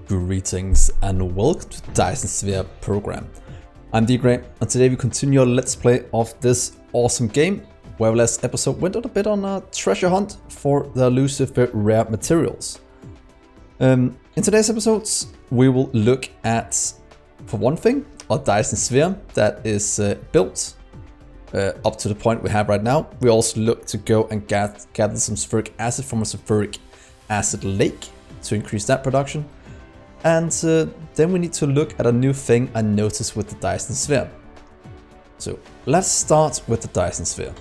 Greetings and welcome to Dyson Sphere Program. I'm Dgray and today we continue our let's play of this awesome game where last episode went on a bit on a treasure hunt for the elusive but rare materials. In today's episodes we will look at, for one thing, our Dyson Sphere that is built up to the point we have right now. We also look to go and gather some sulfuric acid from a sulfuric acid lake to increase that production. And then we need to look at a new thing I noticed with the Dyson Sphere. So let's start with the Dyson Sphere.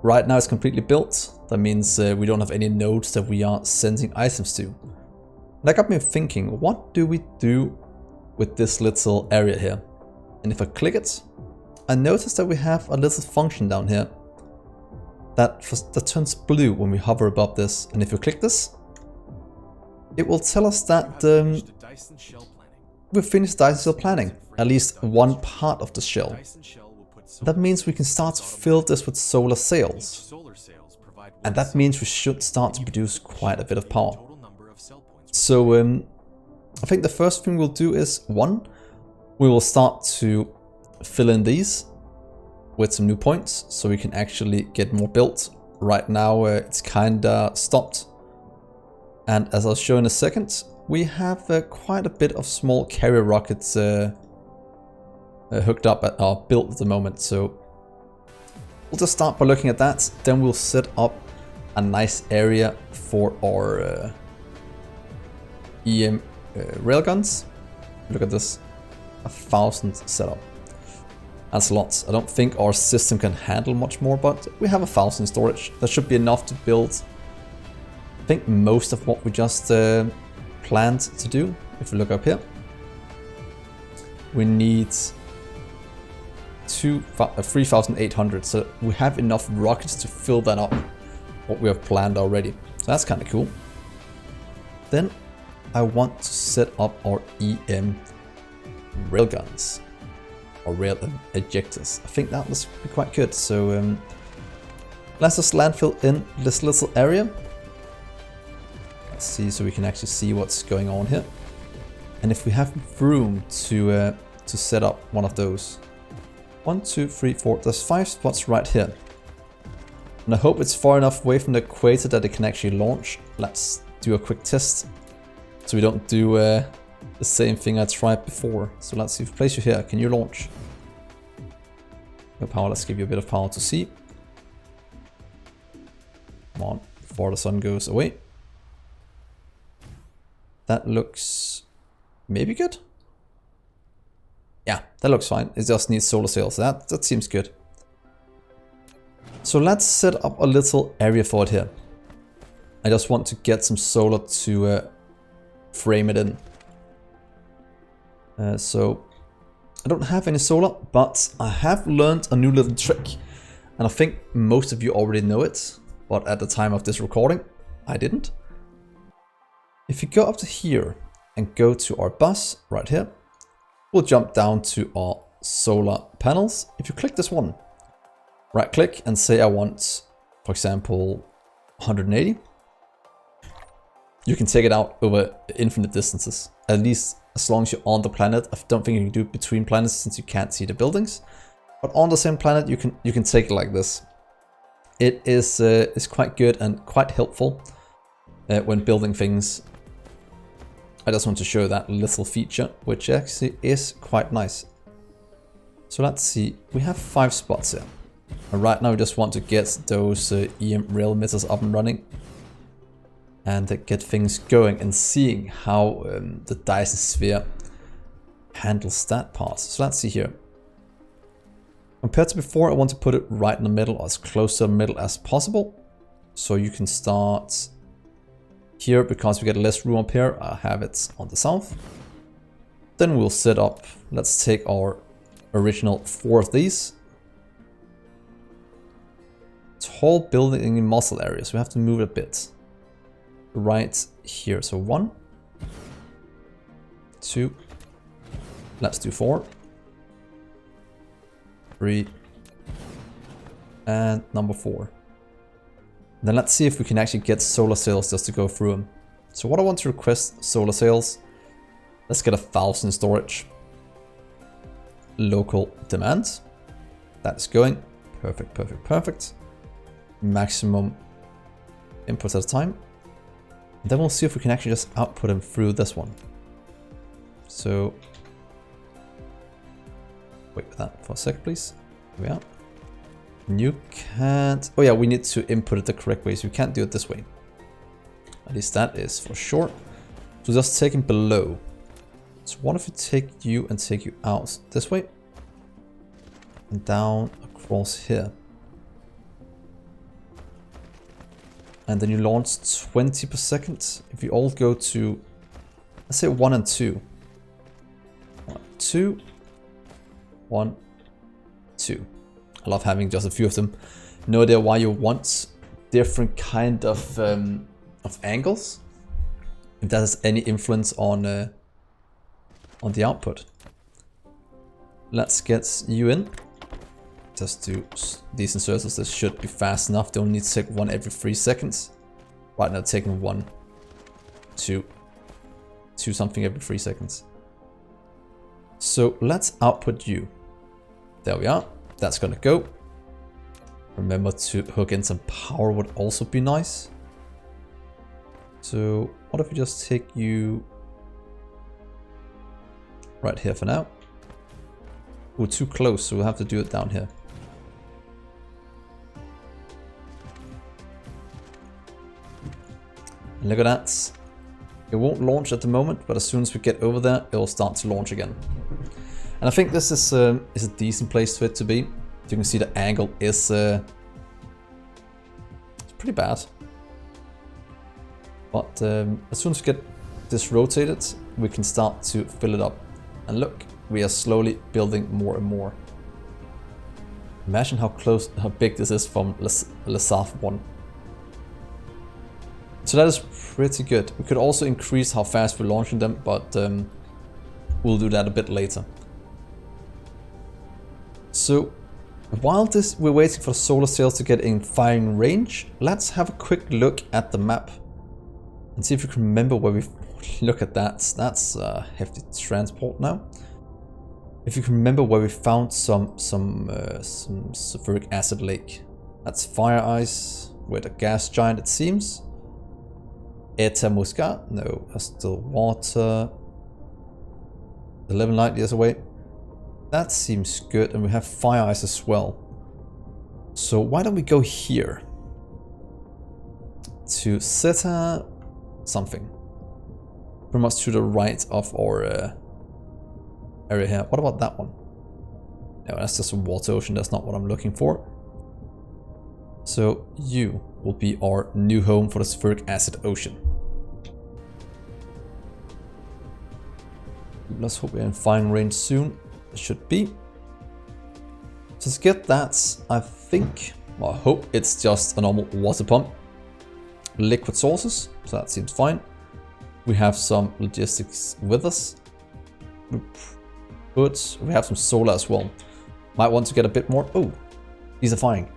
Right now it's completely built. That means we don't have any nodes that we are sending items to. That got me thinking, what do we do with this little area here? And if I click it, I notice that we have a little function down here that turns blue when we hover above this. And if you click this, it will tell us that we've finished Dyson shell planning, at least one part of the shell. That means we can start to fill this with solar sails. And that means we should start to produce quite a bit of power. So I think the first thing we'll do is, one, we will start to fill in these with some new points so we can actually get more built. Right now it's kinda stopped. And as I'll show in a second, we have quite a bit of small carrier rockets hooked up or built at the moment. So we'll just start by looking at that. Then we'll set up a nice area for our EM railguns. Look at this, 1,000 setup. That's a lot. I don't think our system can handle much more, but we have 1,000 storage. That should be enough to build, I think, most of what we just planned to do. If we look up here, we need 3,800, so we have enough rockets to fill that up, what we have planned already. So that's kind of cool. Then I want to set up our EM railguns, or rail ejectors. I think that must be quite good. So let's just landfill in this little area. See, so we can actually see what's going on here. And if we have room to set up one of those, 1, 2, 3, 4, there's 5 spots right here. And I hope it's far enough away from the equator that it can actually launch. Let's do a quick test so we don't do the same thing I tried before. So let's see, if we place you here, can you launch? No power. Let's give you a bit of power to see. Come on, before the sun goes away. That looks maybe good. Yeah, that looks fine. It just needs solar sails. That seems good. So let's set up a little area for it here. I just want to get some solar to frame it in. So I don't have any solar, but I have learned a new little trick. And I think most of you already know it, but at the time of this recording, I didn't. If you go up to here and go to our bus right here, we'll jump down to our solar panels. If you click this one, right click and say I want, for example, 180, you can take it out over infinite distances, at least as long as you're on the planet. I don't think you can do it between planets since you can't see the buildings, but on the same planet you can take it like this. It is quite good and quite helpful when building things. I just want to show that little feature, which actually is quite nice. So let's see, we have 5 spots here. And right now we just want to get those EM rail emitters up and running. And get things going and seeing how the Dyson Sphere handles that part. So let's see here. Compared to before, I want to put it right in the middle, or as close to the middle as possible. So you can start here, because we get less room up here, I have it on the south. Then we'll set up, let's take our original 4 of these. Tall building in muscle areas, we have to move it a bit. Right here, so 1, 2, let's do 4, 3, and number 4. Then let's see if we can actually get solar sails just to go through them. So what I want to request solar sails, let's get 1,000 storage. Local demand, that's going. Perfect, perfect, perfect. Maximum inputs at a time. And then we'll see if we can actually just output them through this one. So, wait for that for a sec, please. Here we are. And you can't, oh yeah, we need to input it the correct way, so you can't do it this way. At least that is for sure. So just take him below. So what if we take you and take you out this way? And down across here. And then you launch 20 per second. If you all go to, let's say 1 and 2. 1, 2. 1, 2. I love having just a few of them. No idea why you want different kind of angles. If that has any influence on the output. Let's get you in. Just do these inserters. This should be fast enough. They only need to take one every 3 seconds. Right now, taking 1, 2 something every 3 seconds. So let's output you. There we are. That's gonna go. Remember to hook in some power would also be nice. So what if we just take you right here for now? We're too close, so we'll have to do it down here. And look at that. It won't launch at the moment, but as soon as we get over there, it will start to launch again. And I think this is a decent place for it to be. You can see the angle is it's pretty bad. But as soon as we get this rotated, we can start to fill it up. And look, we are slowly building more and more. Imagine how big this is from Le South 1. So that is pretty good. We could also increase how fast we're launching them, but we'll do that a bit later. So while we're waiting for the solar sails to get in firing range, let's have a quick look at the map and see if you can remember where we look at that. That's hefty transport now. If you can remember where we found some sulfuric acid lake. That's fire ice with a gas giant, it seems. Eta Muscat, no, that's still water. 11 light years away. That seems good, and we have fire ice as well. So why don't we go here to Zeta something, pretty much to the right of our area here. What about that one? No, that's just a water ocean. That's not what I'm looking for. So you will be our new home for the sulfuric acid ocean. Let's hope we're in firing range soon. It should be. So to get that, I think, well, I hope it's just a normal water pump. Liquid sources, so that seems fine. We have some logistics with us. But we have some solar as well. Might want to get a bit more. Oh, these are firing.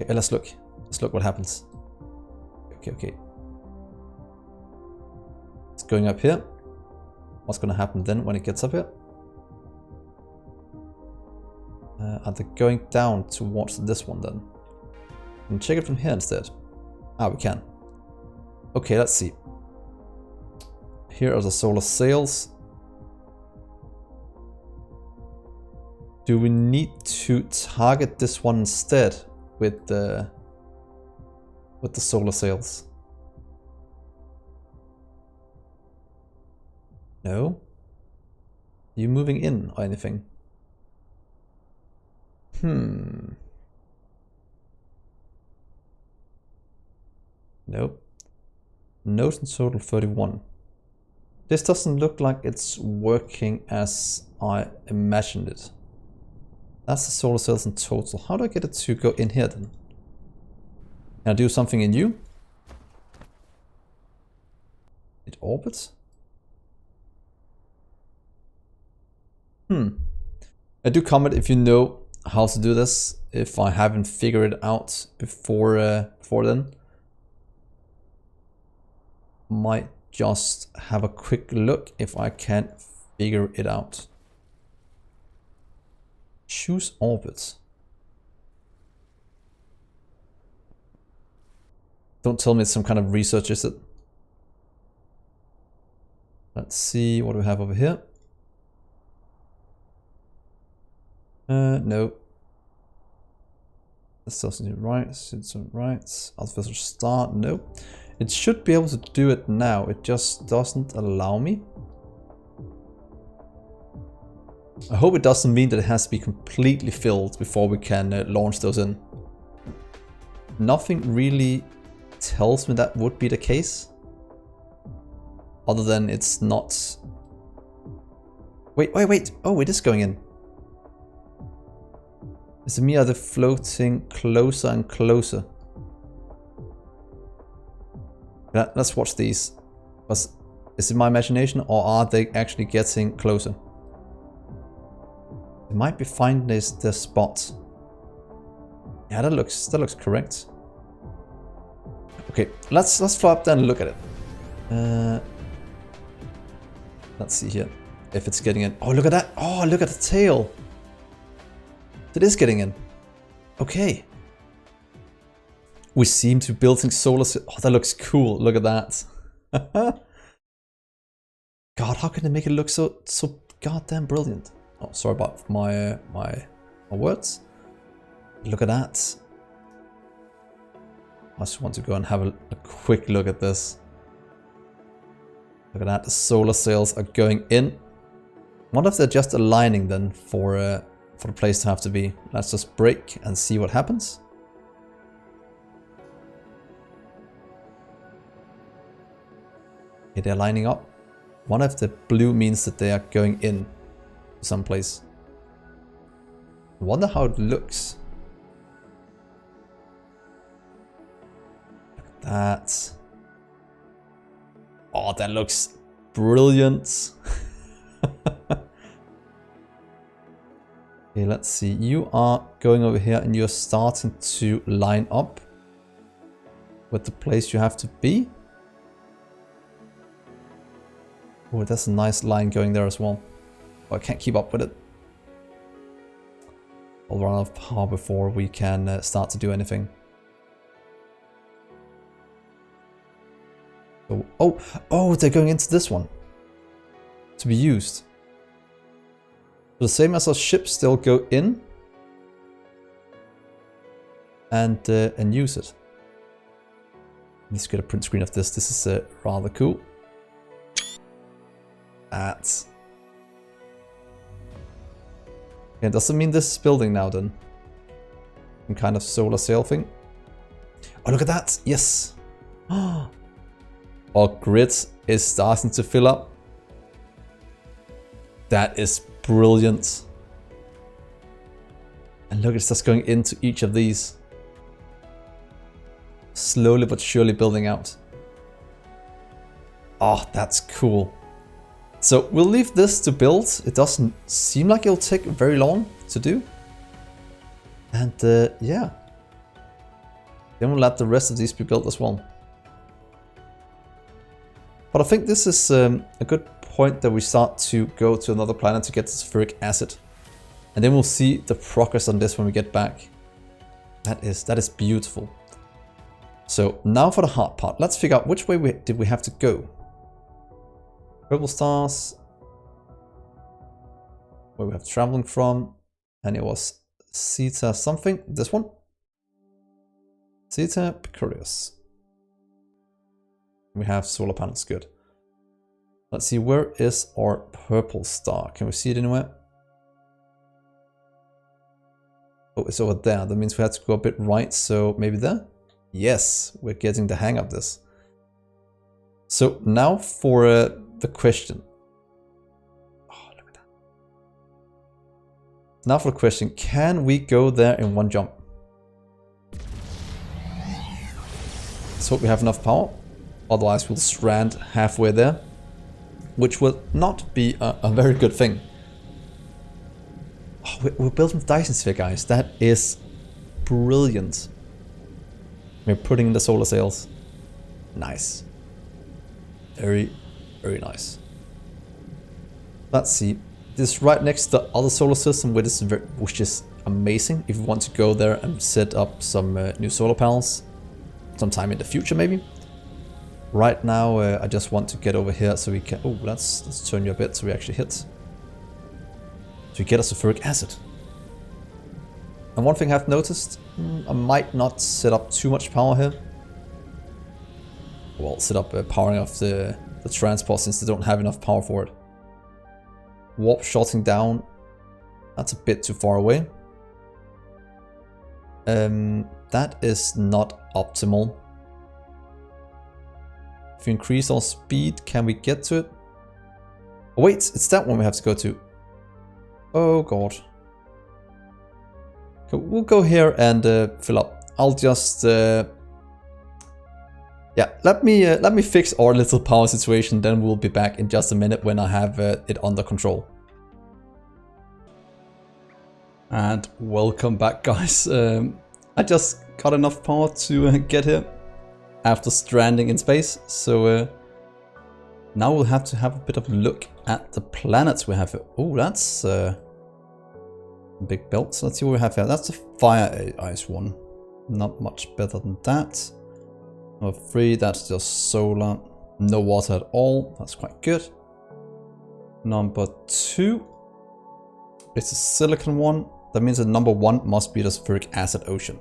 Okay, let's look. Let's look what happens. Okay. It's going up here. What's going to happen then when it gets up here? Are they going down towards this one then? Can we check it from here instead? Ah, we can. Okay, let's see. Here are the solar sails. Do we need to target this one instead with the solar sails? No? Are you moving in or anything? Nope. Nodes in total 31. This doesn't look like it's working as I imagined it. That's the solar cells in total. How do I get it to go in here then? Can I do something in you? It orbits? I do comment if you know how to do this, if I haven't figured it out before then. might just have a quick look if I can figure it out. Choose orbit. Don't tell me it's some kind of research, is it? Let's see what we have over here. No. This doesn't do right. It's right. Artificial start. No. It should be able to do it now. It just doesn't allow me. I hope it doesn't mean that it has to be completely filled before we can launch those in. Nothing really tells me that would be the case. Other than it's not... Wait. Oh, it is going in. Is it me, are they floating closer and closer? Let's watch these. Is it my imagination or are they actually getting closer? They might be finding their spot. Yeah, that looks correct. Okay, let's fly up there and look at it. Let's see here if it's getting in. Oh, look at that! Oh, look at the tail. It is getting in. Okay. We seem to be building solar. Oh, that looks cool. Look at that. God, how can they make it look so goddamn brilliant? Oh, sorry about my words. Look at that. I just want to go and have a quick look at this. Look at that. The solar sails are going in. What if they're just aligning then for the place to have to be? Let's just break and see what happens. Okay, they're lining up. What if the blue means that they are going in someplace? I wonder how it looks. Look at that. Oh, that looks brilliant. Okay, let's see. You are going over here and you're starting to line up with the place you have to be. Oh, that's a nice line going there as well. Oh, I can't keep up with it. I'll run out of power before we can start to do anything. Oh, they're going into this one to be used. So the same as our ships, they'll go in and use it. Let's get a print screen of this. This is rather cool. That. Okay, does it mean this is building now then? Some kind of solar sail thing. Oh, look at that! Yes! Our grid is starting to fill up. That is brilliant. And look, it's just going into each of these. Slowly but surely building out. Oh, that's cool. So we'll leave this to build. It doesn't seem like it'll take very long to do. And yeah. Then we'll let the rest of these be built as well. But I think this is a good point that we start to go to another planet to get the spheric acid. And then we'll see the progress on this when we get back. That is beautiful. So now for the hard part. Let's figure out which way did we have to go. Purple stars. Where we have traveling from. And it was Zeta something. This one. Zeta Picurius. We have solar panels, good. Let's see, where is our purple star? Can we see it anywhere? Oh, it's over there. That means we have to go a bit right, so maybe there? Yes, we're getting the hang of this. So now for the question. Oh, look at that. Now for the question, can we go there in one jump? Let's hope we have enough power. Otherwise we'll strand halfway there, which will not be a very good thing. Oh, we're building the Dyson Sphere, guys. That is brilliant. We're putting in the solar sails. Nice. Very, very nice. Let's see. This is right next to the other solar system, which is amazing if you want to go there and set up some new solar panels sometime in the future maybe. Right now I just want to get over here so we can... Oh, let's turn you a bit so we actually hit. So we get a sulfuric acid. And one thing I've noticed, I might not set up too much power here. Well, set up powering off the transport since they don't have enough power for it. Warp shorting down, that's a bit too far away. That is not optimal. If we increase our speed, can we get to it? Oh wait, it's that one we have to go to. Oh god. Okay, we'll go here and fill up. I'll just yeah, let me fix our little power situation, then we'll be back in just a minute when I have it under control. And welcome back, guys. I just got enough power to get here after stranding in space, so now we'll have to have a bit of a look at the planets we have here. Oh, that's big belt. So let's see what we have here. That's a fire ice one. Not much better than that. Number 3, that's just solar. No water at all. That's quite good. Number 2, it's a silicon one. That means that number 1 must be the sulfuric acid ocean.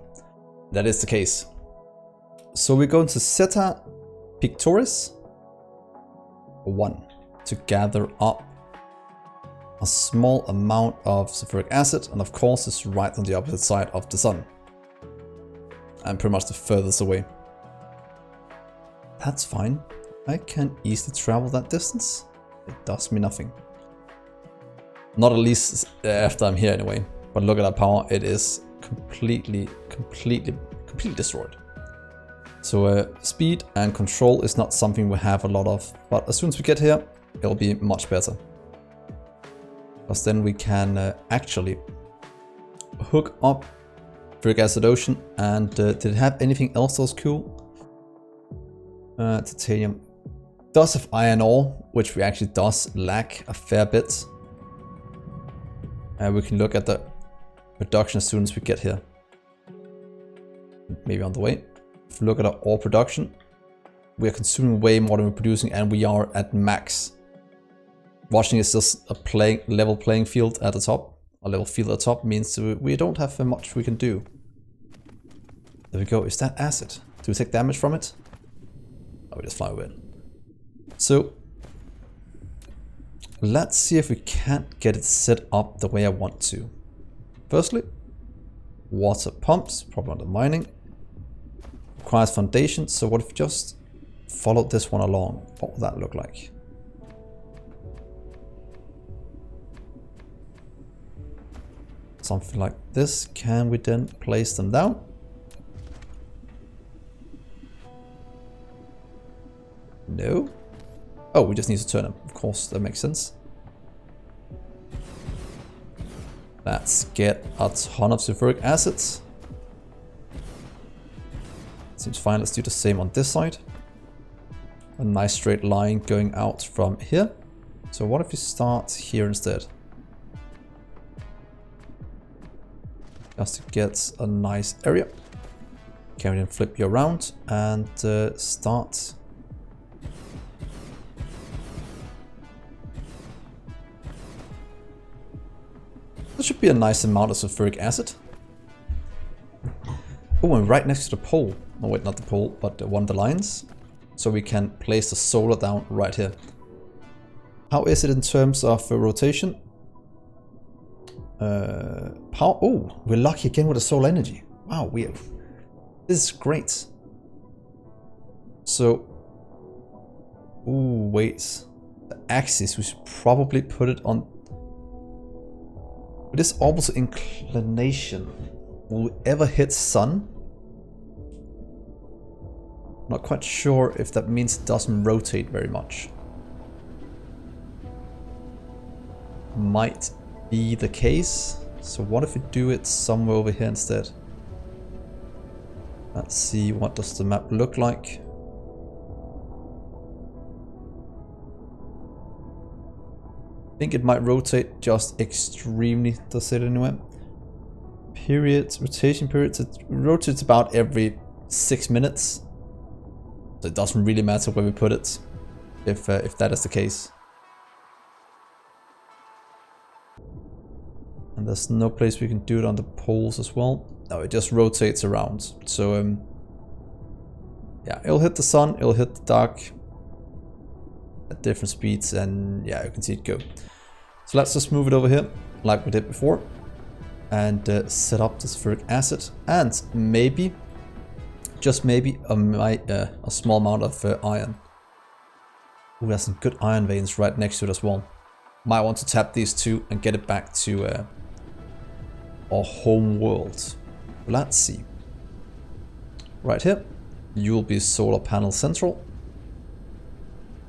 That is the case. So we're going to Zeta Pictoris 1 to gather up a small amount of sulfuric acid, and of course it's right on the opposite side of the sun. And pretty much the furthest away. That's fine. I can easily travel that distance. It does me nothing. Not at least after I'm here anyway. But look at that power. It is completely destroyed. So speed and control is not something we have a lot of. But as soon as we get here, it'll be much better. Because then we can actually hook up sulfuric acid ocean. And did it have anything else that was cool? Titanium does have iron ore, which we actually does lack a fair bit. And we can look at the production as soon as we get here. Maybe on the way. If we look at our ore production, we are consuming way more than we're producing, and we are at max. Watching is just a level playing field at the top. A level field at the top means we don't have much we can do. There we go. Is that acid? Do we take damage from it? Oh, we just fly away. So let's see if we can't get it set up the way I want to. Firstly, water pumps, probably under mining. Requires foundation, so what if we just followed this one along? What would that look like? Something like this. Can we then place them down? No. Oh, we just need to turn them. Of course, that makes sense. Let's get a ton of sulfuric acid. Seems fine. Let's do the same on this side. A nice straight line going out from here. So what if we start here instead? Just to get a nice area. Can we then flip you around and start? There should be a nice amount of sulfuric acid. Oh, and right next to the pole. Oh wait, not the pole, but one of the lines. So we can place the solar down right here. How is it in terms of rotation? Power. Oh, we're lucky again with the solar energy. Wow, this is great. So, ooh, wait. The axis, we should probably put it on. With this orbital inclination, will we ever hit sun? Not quite sure if that means it doesn't rotate very much. Might be the case. So what if we do it somewhere over here instead? Let's see, what does the map look like? think it might rotate just extremely, does it anyway? Periods, rotation periods, it rotates about every 6 minutes. So it doesn't really matter where we put it, if that is the case. And there's no place we can do it on the poles as well. No, it just rotates around. So yeah, it'll hit the sun, it'll hit the dark at different speeds, and yeah, you can see it go. So let's just move it over here, like we did before, and set up the spheric acid, and maybe, just maybe, a small amount of iron. Ooh, there's some good iron veins right next to it as well. Might want to tap these two and get it back to our home world. Let's see. Right here, you'll be solar panel central.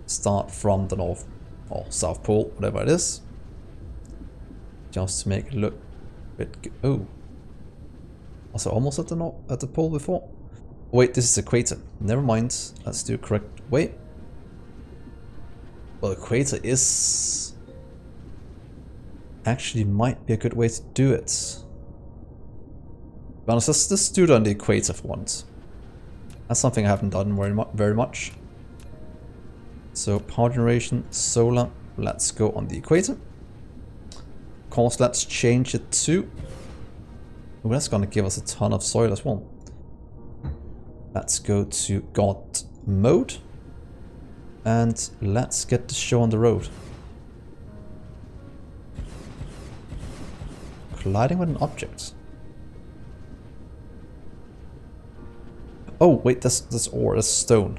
Start from the north or south pole, whatever it is. Just to make it look a bit. Oh, was I almost at the pole before? Wait, this is equator. Never mind. Let's do it correct way. Well, equator is actually might be a good way to do it. But let's just do it on the equator for once. That's something I haven't done very much. So power generation, solar. Let's go on the equator. Of course, let's change it to. Oh, that's gonna give us a ton of soil as well. Let's go to God mode. And let's get the show on the road. Colliding with an object. Oh wait, that's ore, that's stone.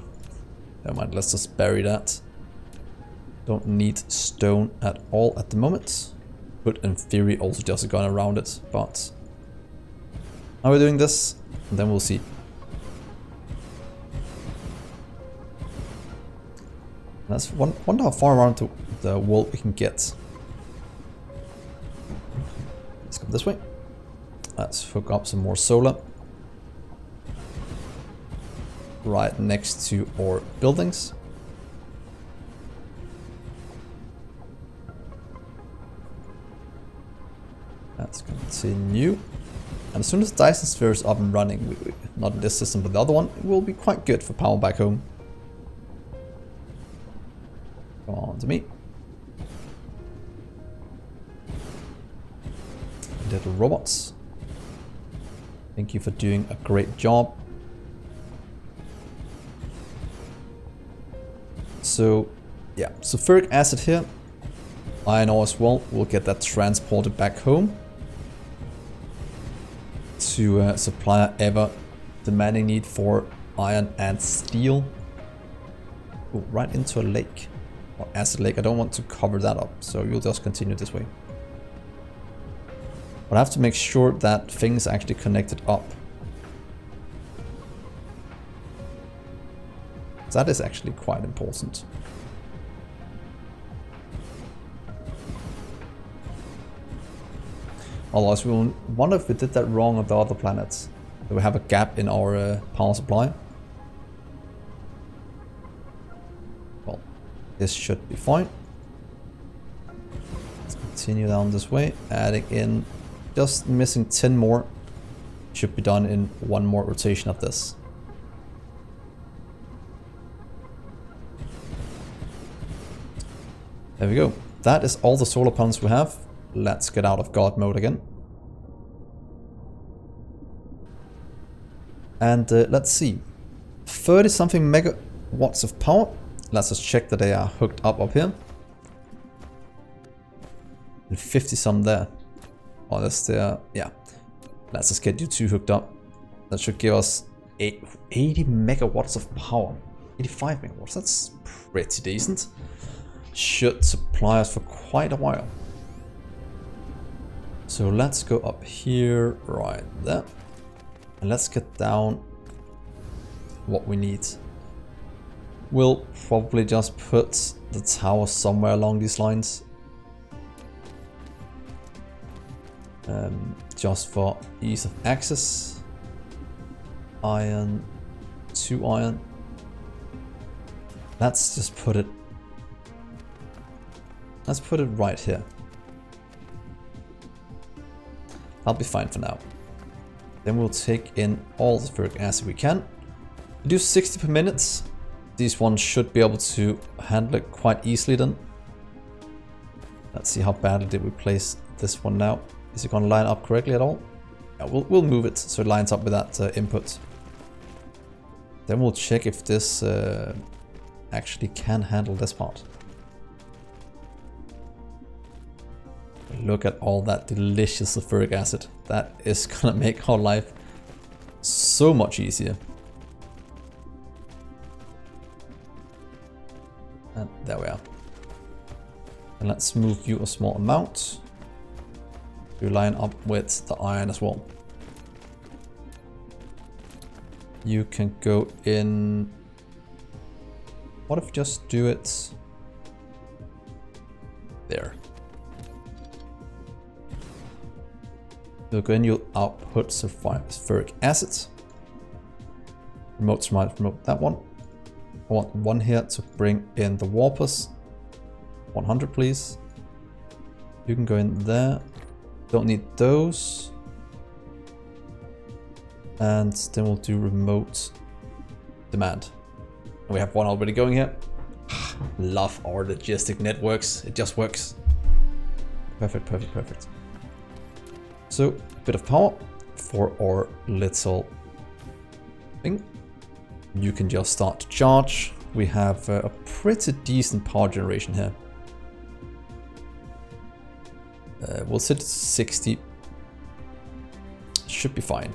Never mind, let's just bury that. Don't need stone at all at the moment. Could in theory also just gone around it, but now we're doing this, and then we'll see. Let's wonder how far around the world we can get. Let's come this way. Let's hook up some more solar. Right next to our buildings. Let's continue. And as soon as Dyson Sphere is up and running, not in this system but the other one, it will be quite good for power back home. Come on to me. Little robots. Thank you for doing a great job. So yeah, sulfuric acid here. Iron ore as well. We'll get that transported back home to supply our ever demanding need for iron and steel. Ooh, right into a lake. Or acid lake. I don't want to cover that up, so you'll just continue this way. But I have to make sure that things are actually connected up. That is actually quite important. Otherwise, we will wonder if we did that wrong on the other planets. Do we have a gap in our power supply? Well, this should be fine. Let's continue down this way, adding in just missing 10 more. Should be done in one more rotation of this. There we go. That is all the solar panels we have. Let's get out of God mode again. And let's see. 30 something megawatts of power. Let's just check that they are hooked up here. And 50 some there. Oh, that's there. Yeah. Let's just get you two hooked up. That should give us 80 megawatts of power. 85 megawatts. That's pretty decent. Should supply us for quite a while. So let's go up here, right there. And let's get down what we need. We'll probably just put the tower somewhere along these lines. Just for ease of access. Iron, 2 iron. Let's just put it. Let's put it right here. That'll be fine for now. Then we'll take in all the ferric acid we can. We do 60 per minute. These ones should be able to handle it quite easily then. Let's see how badly did we place this one now. Is it going to line up correctly at all? Yeah, we'll move it so it lines up with that input. Then we'll check if this actually can handle this part. Look at all that delicious sulfuric acid. That is gonna make our life so much easier. And there we are. And let's move you a small amount to line up with the iron as well. You can go in. What if we just do it there? You'll go in, you'll output sulfuric acid. Remote smart, remote that one. I want one here to bring in the warpers. 100 please. You can go in there. Don't need those. And then we'll do remote demand. And we have one already going here. Love our logistic networks. It just works. Perfect, perfect, perfect. So, a bit of power for our little thing. You can just start to charge. We have a pretty decent power generation here. We'll set it to 60. Should be fine.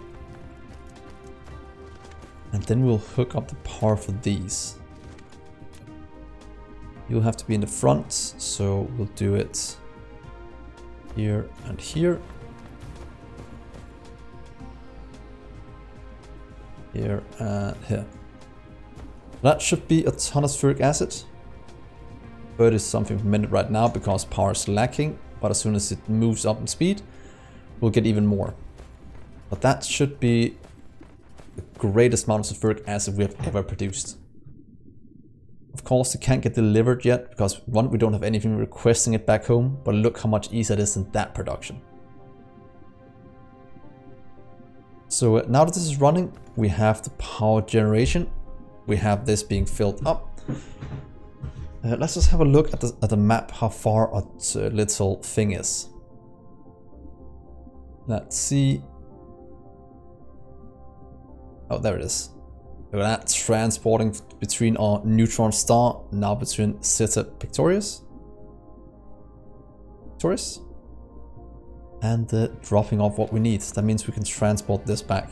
And then we'll hook up the power for these. You'll have to be in the front, so we'll do it here and here. Here and here. That should be a ton of sulfuric acid. But it's something fermented right now because power is lacking. But as soon as it moves up in speed, we'll get even more. But that should be the greatest amount of sulfuric acid we have ever produced. Of course, it can't get delivered yet because one, we don't have anything requesting it back home. But look how much easier it is in that production. So now that this is running, we have the power generation. We have this being filled up. Let's just have a look at the map, how far our little thing is. Let's see. Oh, there it is. Look at that, transporting between our neutron star, now between Zeta Pictorius. And dropping off what we need. That means we can transport this back.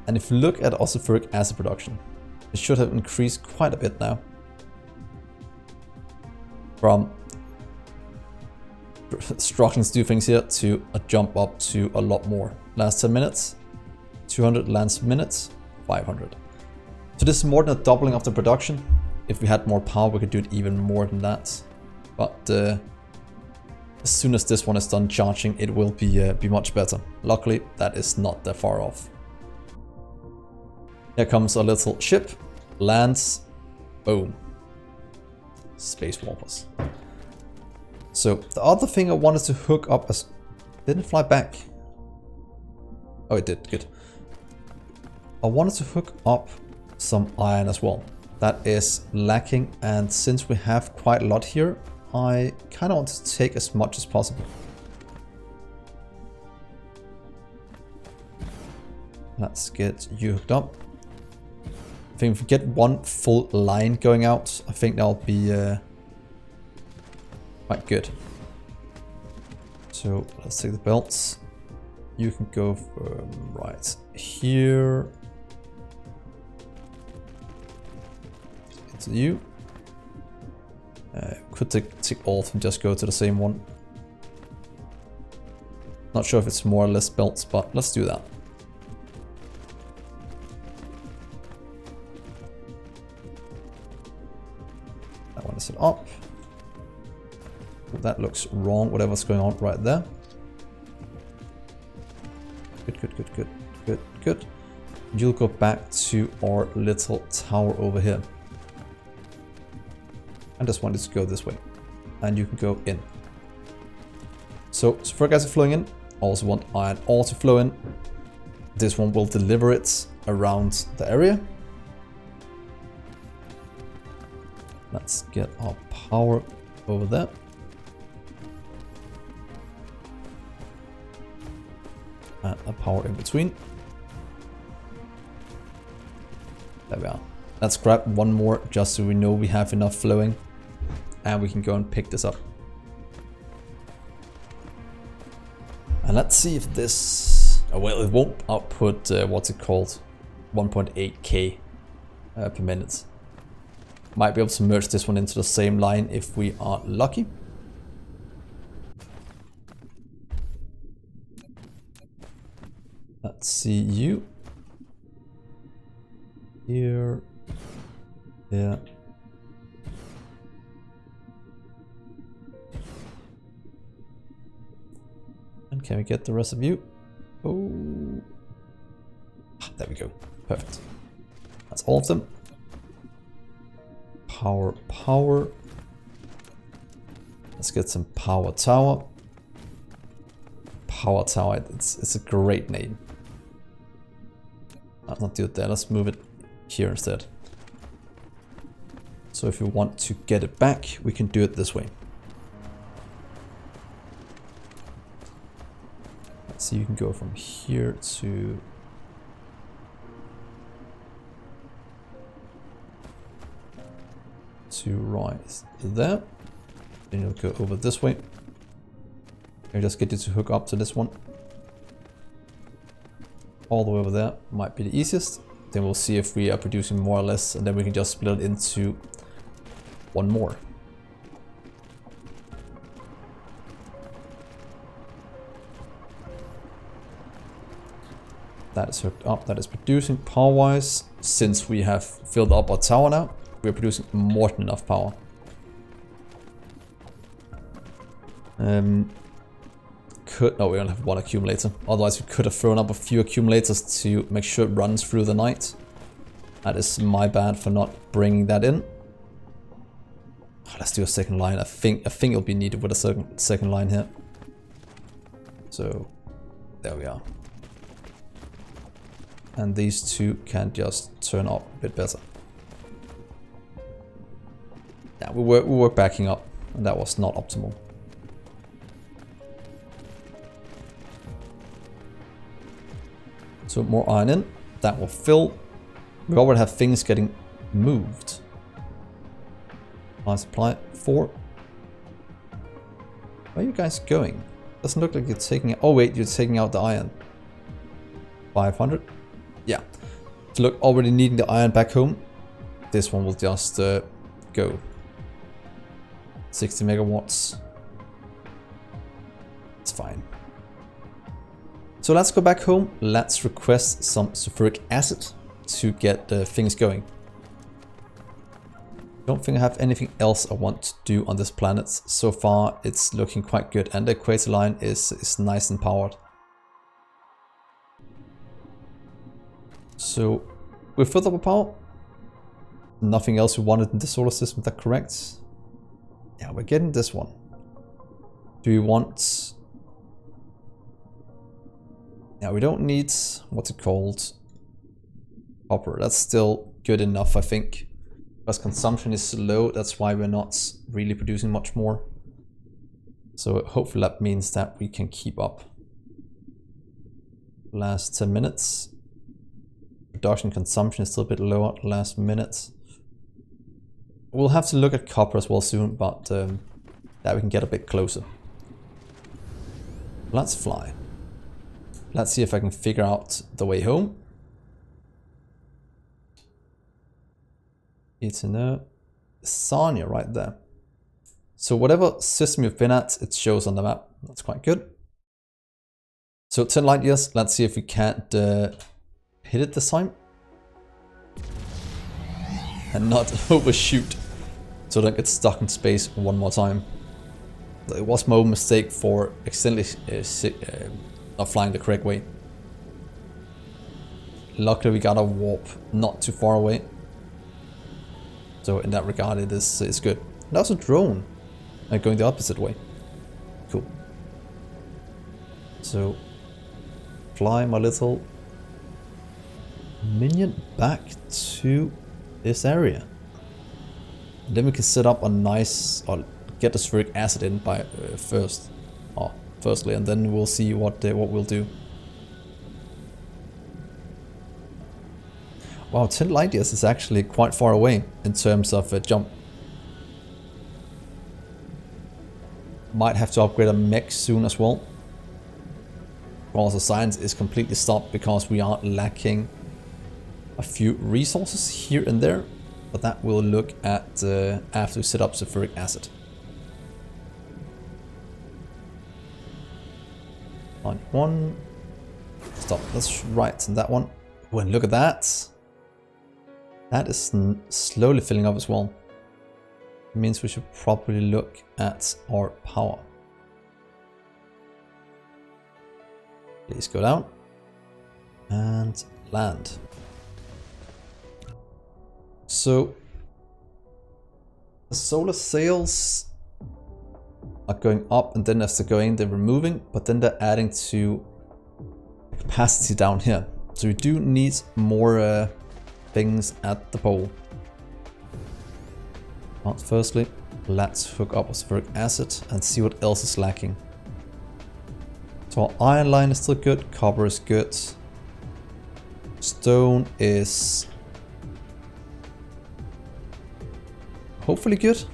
And if you look at our sulfuric acid production, it should have increased quite a bit now. From struggling to do things here to a jump up to a lot more. Last 10 minutes, 200 lands minutes, 500. So this is more than a doubling of the production. If we had more power, we could do it even more than that. But as soon as this one is done charging, it will be much better. Luckily, that is not that far off. Here comes a little ship, lands, boom. Space warpers. So the other thing I wanted to hook up as didn't fly back. Oh, it did, good. I wanted to hook up some iron as well. That is lacking, and since we have quite a lot here, I kind of want to take as much as possible. Let's get you hooked up. I think if we get one full line going out, I think that'll be quite good. So let's take the belts. You can go from right here into you. Could take Alt and just go to the same one. Not sure if it's more or less belts, but let's do that. That one is set up. That looks wrong, whatever's going on right there. Good. You'll go back to our little tower over here. I just wanted to go this way. and you can go in. So sulfuric acid flowing in. Also want iron ore to flow in. This one will deliver it around the area. Let's get our power over there. And a power in between. There we are. Let's grab one more just so we know we have enough flowing. And we can go and pick this up. And let's see if this... Oh, well, it won't output, what's it called? 1.8k per minute. Might be able to merge this one into the same line if we are lucky. Let's see you. Here. Yeah. And can we get the rest of you? Oh. There we go. Perfect. That's all of them. Power, power. Let's get some power tower. Power tower, it's a great name. Let's not do it there, let's move it here instead. So if we want to get it back, we can do it this way. Let's see, you can go from here to... right there. Then you'll go over this way. I'll just get you to hook up to this one. All the way over there might be the easiest. Then we'll see if we are producing more or less, and then we can just split it into one more. That is hooked up, that is producing power-wise. Since we have filled up our tower now, we're producing more than enough power. No, we only have one accumulator. Otherwise we could have thrown up a few accumulators to make sure it runs through the night. That is my bad for not bringing that in. Oh, let's do a second line. I think it'll be needed with a second line here. So there we are. And these two can just turn up a bit better. Yeah, we were backing up, and that was not optimal. So more iron in, that will fill. We already have things getting moved. Supply 4. Where are you guys going? Doesn't look like you're taking... Oh wait, you're taking out the iron. 500. Yeah. So look, already needing the iron back home. This one will just go. 60 megawatts. It's fine. So let's go back home. Let's request some sulfuric acid to get things going. Don't think I have anything else I want to do on this planet. So far it's looking quite good, and the equator line is nice and powered. So we filled up our power. Nothing else we wanted in the solar system, is that correct? Yeah, we're getting this one. Do we want... Yeah, we don't need, what's it called? Copper. That's still good enough, I think. Because consumption is low, that's why we're not really producing much more. So hopefully that means that we can keep up. Last 10 minutes. Production consumption is still a bit lower last minute. We'll have to look at copper as well soon, but that we can get a bit closer. Let's fly. Let's see if I can figure out the way home. It's in a Sarnia right there. So whatever system you've been at, it shows on the map. That's quite good. So 10 light years. Let's see if we can't hit it this time. And not overshoot. So don't get stuck in space one more time. It was my own mistake for accidentally not flying the correct way. Luckily we got a warp not too far away. So in that regard it is good. And that was a drone. Going the opposite way. Cool. So, fly my little minion back to this area. And then we can set up a nice, or get the spheric acid in by firstly, and then we'll see what we'll do. Wow, 10 light years is actually quite far away in terms of jump. Might have to upgrade a mech soon as well. Also, science is completely stopped because we are lacking a few resources here and there, but that we'll look at after we set up sulfuric acid. On one. Stop. That's right. And that one. Oh, and look at that. That is slowly filling up as well. It means we should probably look at our power. Please go down and land. So the solar sails are going up, and then as they're going, they're removing, but then they're adding to capacity down here. So we do need more things at the pole. But firstly, let's hook up sulfuric acid and see what else is lacking. So our iron line is still good, copper is good, stone is hopefully good.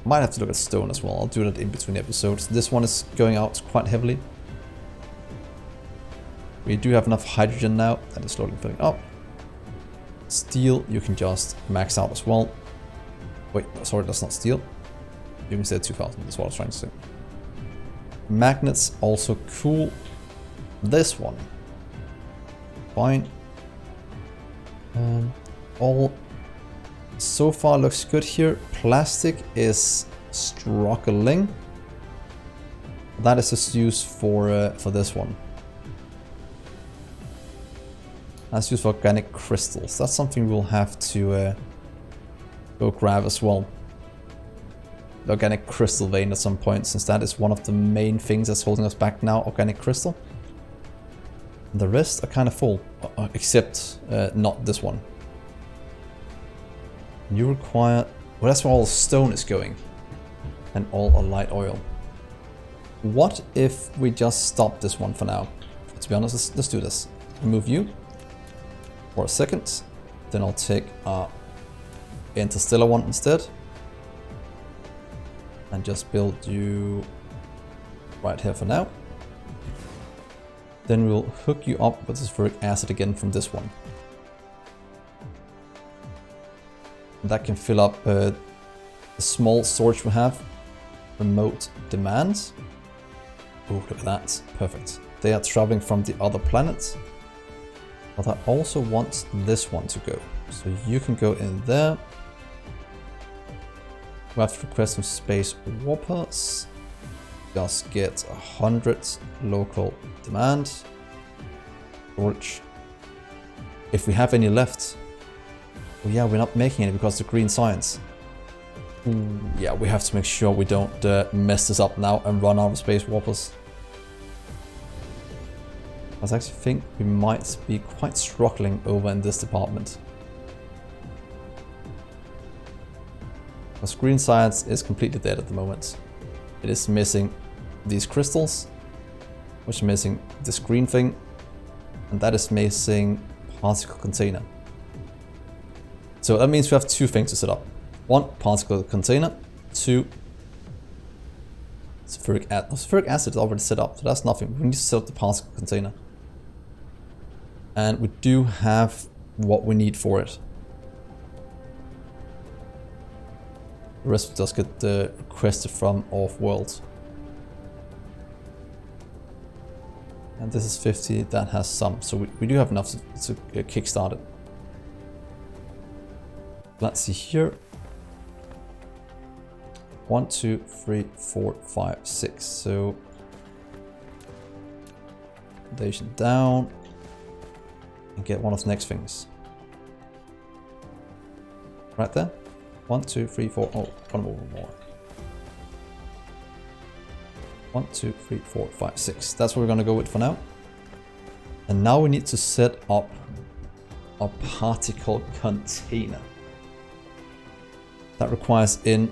Might have to look at stone as well. I'll do that in between episodes. This one is going out quite heavily. We do have enough hydrogen now. That is slowly filling up. Steel, you can just max out as well. Wait, sorry, that's not steel. You can say 2000, that's what I was trying to say. Magnets, also cool. This one. Fine. All so far looks good here. Plastic is struggling. That is just used for this one. That's used for organic crystals. That's something we'll have to go grab as well. The organic crystal vein at some point, since that is one of the main things that's holding us back now, organic crystal. And the rest are kind of full, except not this one. You require... Well, that's where all stone is going. And all light oil. What if we just stop this one for now? To be honest, let's do this. Remove you for a second. Then I'll take our interstellar one instead. And just build you right here for now. Then we'll hook you up with sulfuric acid again from this one. And that can fill up the small storage we have. Remote demand. Oh, look at that. Perfect. They are traveling from the other planet. But I also want this one to go. So you can go in there. We have to request some space warpers. Just get 100 local demand. Storage. If we have any left. Oh yeah, we're not making any because of the green science. Yeah, we have to make sure we don't mess this up now and run out of space warpers. I actually think we might be quite struggling over in this department. Because green science is completely dead at the moment. It is missing these crystals, which is missing this green thing, and that is missing particle container. So that means we have two things to set up. One, particle container. Two, sulfuric acid. Sulfuric acid is already set up, so that's nothing. We need to set up the particle container. And we do have what we need for it. The rest does get requested from off-world. And this is 50, that has some. So we do have enough to kickstart it. Let's see here. 1, 2, 3, 4, 5, 6. So foundation down and get one of the next things. Right there. 1, 2, 3, 4. Oh, one more. 1, 2, 3, 4, 5, 6. That's what we're gonna go with for now. And now we need to set up a particle container. That requires in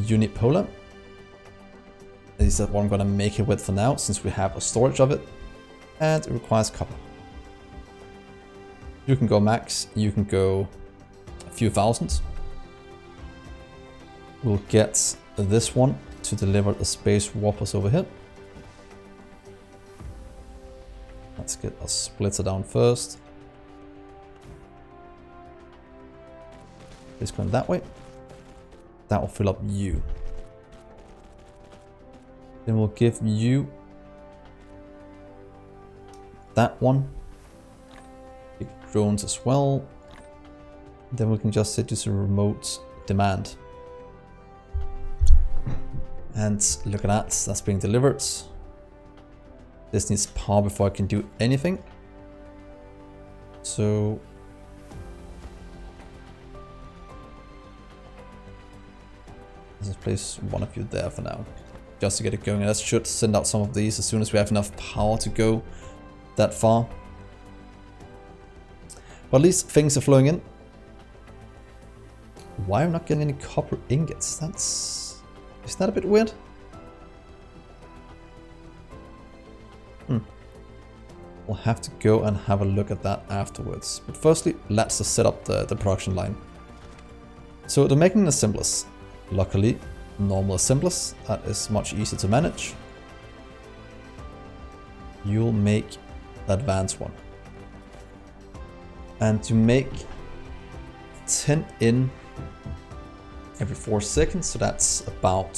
unipolar. Is that what I'm gonna make it with for now, since we have a storage of it. And it requires copper. You can go max, you can go a few thousand. We'll get this one to deliver the space warpers over here. Let's get a splitter down first. It's going that way. That will fill up you. Then we'll give you that one. Big drones as well. Then we can just set this to remote demand. And look at that, that's being delivered. This needs power before I can do anything. So let's just place one of you there for now, just to get it going. That should send out some of these as soon as we have enough power to go that far. But at least things are flowing in. Why am I not getting any copper ingots? Isn't that a bit weird? We'll have to go and have a look at that afterwards. But firstly, let's just set up the production line. So they're making assemblers. Luckily, normal assemblers. That is much easier to manage. You'll make the advanced one. And to make 10 in every 4 seconds, so that's about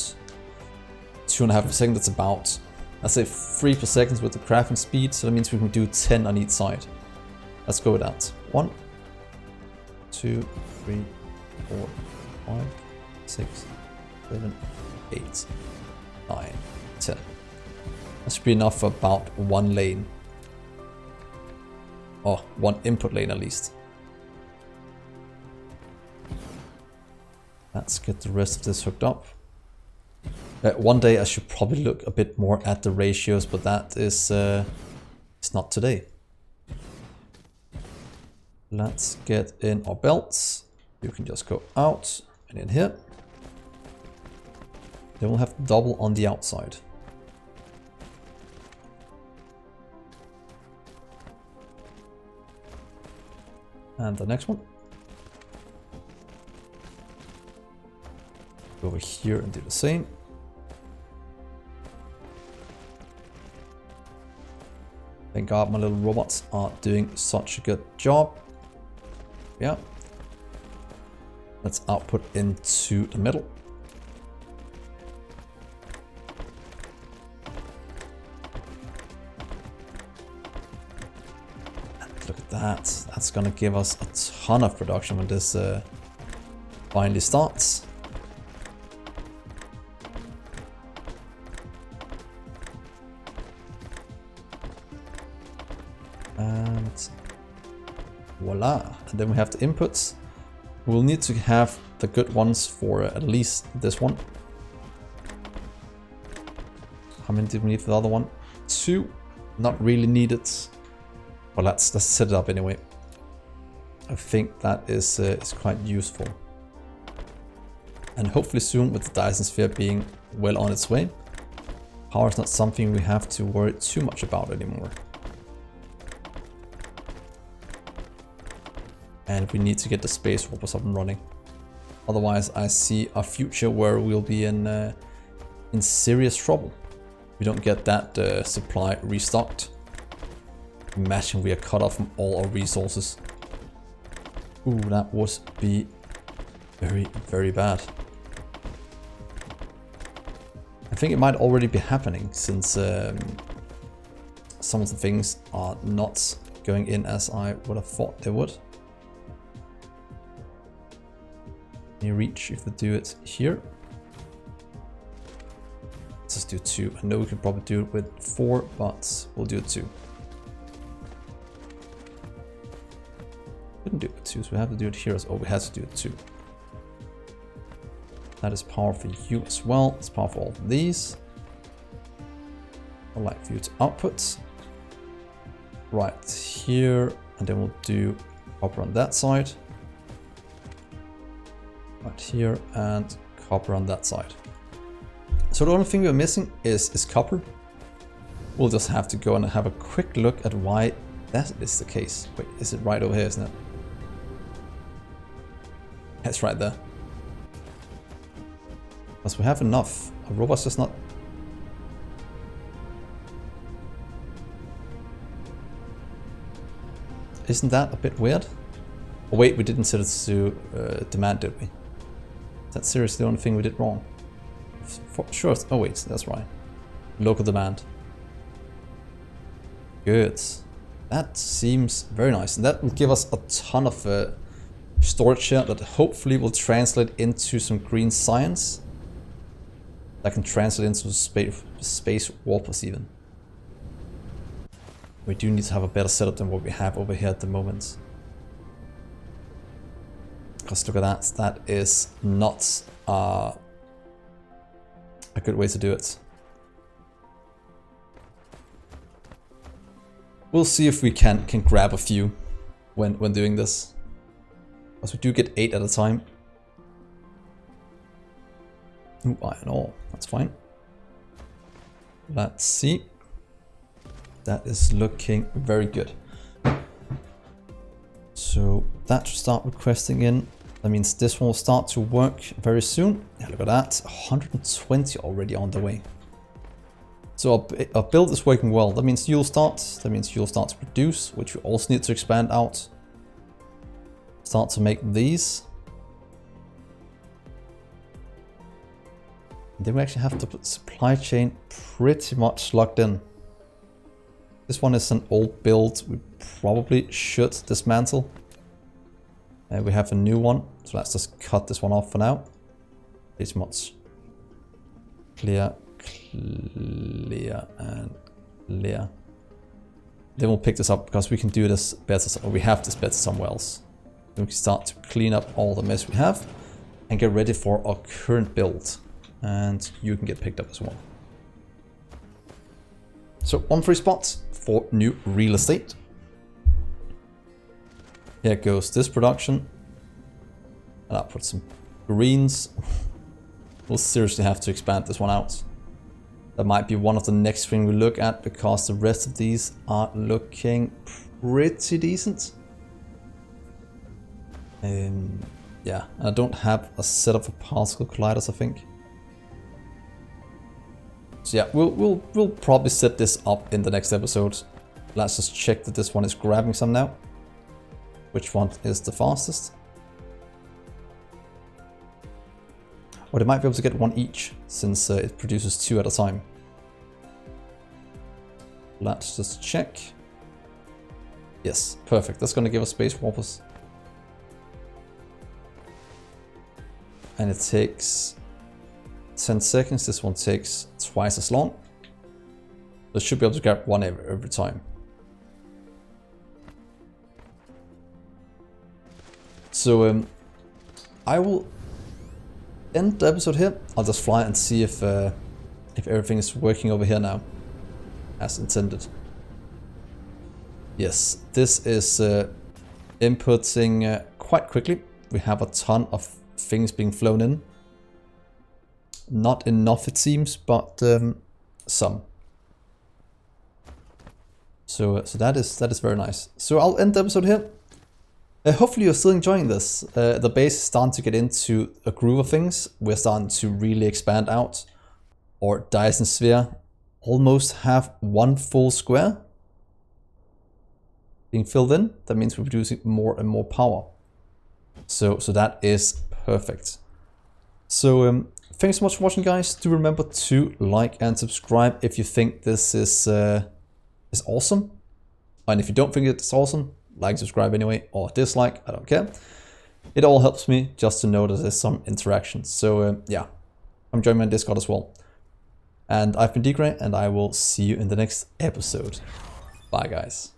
2.5 per second. That's about, I'd say 3 per second with the crafting speed, so that means we can do 10 on each side. Let's go with that. 1, 2, 3, 4, 5, 6, 7, 8, 9, 10. That should be enough for about 1 lane. Or 1 input lane at least. Let's get the rest of this hooked up. One day I should probably look a bit more at the ratios, but that is it's not today. Let's get in our belts. You can just go out and in here. Then we'll have double on the outside. And the next one. Go over here and do the same. Thank God my little robots are doing such a good job. Yeah. Let's output into the middle. And look at that. That's gonna give us a ton of production when this finally starts. And voila. And then we have the inputs. We'll need to have the good ones for at least this one. How many did we need for the other one? 2. Not really needed. Well, let's set it up anyway. I think that is quite useful. And hopefully soon, with the Dyson Sphere being well on its way, power is not something we have to worry too much about anymore. And we need to get the space warpers up and running. Otherwise, I see a future where we'll be in serious trouble. We don't get that supply restocked. Imagine we are cut off from all our resources. Ooh, that would be very, very bad. I think it might already be happening, since some of the things are not going in as I would have thought they would. You reach if we do it here. Let's just do 2. I know we could probably do it with 4, but we'll do it 2. Couldn't do it with 2, so we have to do it here as well. We had to do it 2. That is power for you as well. It's power for all of these. I'd like for you to output. Right here. And then we'll do copper on that side. Right here and copper on that side. So the only thing we're missing is copper. We'll just have to go and have a quick look at why that is the case. Wait, is it right over here, isn't it? It's right there. Because we have enough. Our robot's just not... Isn't that a bit weird? Oh wait, we didn't set it to demand, did we? That's seriously the only thing we did wrong. Sure. Oh wait, that's right. Local demand. Good. That seems very nice. And that will give us a ton of storage here that hopefully will translate into some green science. That can translate into space warpers even. We do need to have a better setup than what we have over here at the moment. Because look at that. That is not a good way to do it. We'll see if we can grab a few when doing this. Because we do get 8 at a time. Ooh, iron ore. That's fine. Let's see. That is looking very good. So that should start requesting in. That means this one will start to work very soon. Yeah, look at that. 120 already on the way. So our build is working well. That means you'll start. That means you'll start to produce, which we also need to expand out. Start to make these. And then we actually have the supply chain pretty much locked in. This one is an old build. We probably should dismantle. We have a new one, so let's just cut this one off for now. Pretty much. Clear, clear, and clear. Then we'll pick this up because we can do this better, or we have this better somewhere else. Then we can start to clean up all the mess we have and get ready for our current build. And you can get picked up as well. So 1 free spot for new real estate. Here goes this production. And I'll put some greens. We'll seriously have to expand this one out. That might be one of the next thing we look at because the rest of these are looking pretty decent. Yeah, and I don't have a setup for particle colliders, I think. So yeah, we'll probably set this up in the next episode. Let's just check that this one is grabbing some now. Which one is the fastest? Or they might be able to get 1 each, since it produces 2 at a time. Let's just check. Yes, perfect. That's going to give us space warpers. And it takes 10 seconds. This one takes twice as long. So should be able to grab 1 every time. So I will end the episode here. I'll just fly and see if everything is working over here now as intended. Yes, this is inputting quite quickly. We have a ton of things being flown in. Not enough it seems, but some. So that is very nice. So I'll end the episode here. Hopefully you're still enjoying this. The base is starting to get into a groove of things. We're starting to really expand out. Our Dyson Sphere almost have 1 full square being filled in. That means we're producing more and more power. So that is perfect. So thanks so much for watching, guys. Do remember to like and subscribe if you think this is awesome. And if you don't think it's awesome, like, subscribe anyway, or dislike, I don't care. It all helps me just to know that there's some interaction. So yeah, I'm joining my Discord as well. And I've been Dgray, and I will see you in the next episode. Bye, guys.